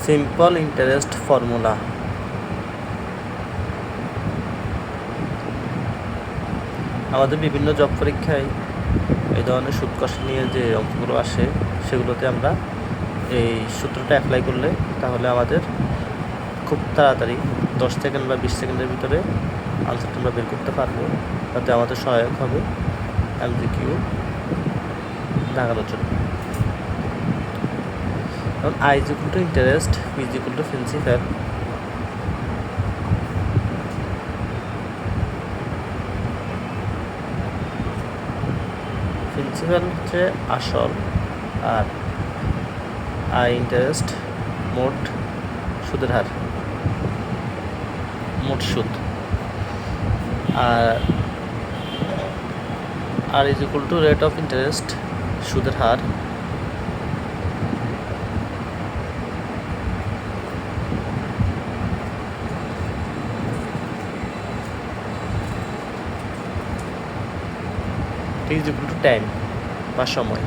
Simple interest formula. আমাদের বিভিন্ন job পরীক্ষায় এই ধরনের সুদ কষা নিয়ে যে অঙ্কগুলো আসে সেগুলোতে আমরা এই সূত্রটা অ্যাপ্লাই করলে তাহলে আমাদের খুব তাড়াতাড়ি 10 সেকেন্ড বা 20 সেকেন্ডের ভিতরে আনসারটা আমরা বের করতে পারবো। তাতে আমাদের সহায়ক হবে এমসিকিউ দাগানোর জন্য। কারণ I is equal two interest, P is equal two principal. Principal হচ্ছে আসল, আর আই ইন্টারেস্ট মোট সুদের হার, মোট সুদ। R is equal to rate of interest, সুদের হার। T is equal to time বা সময়।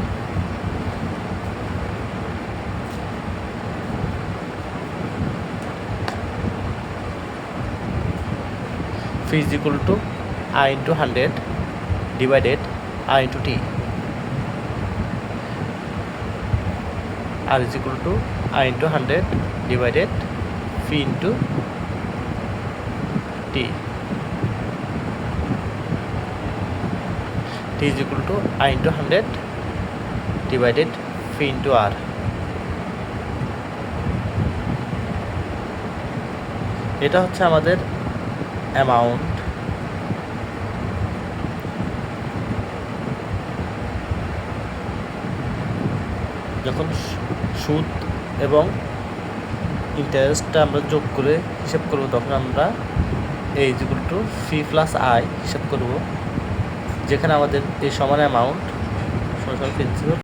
Phi is equal to I into 100 divided I into T. R is equal to I into 100 divided Phi into T. T is equal to I into 100 divided Phi into R. এটা হচ্ছে আমাদের amount. যখন সুদ এবং ইন্টারেস্টটা আমরা যোগ করে হিসাব করব তখন আমরা A is equal to Phi plus I হিসাব করব, যেখানে আমাদের এই সমান অ্যামাউন্ট সমান প্রিন্সিপাল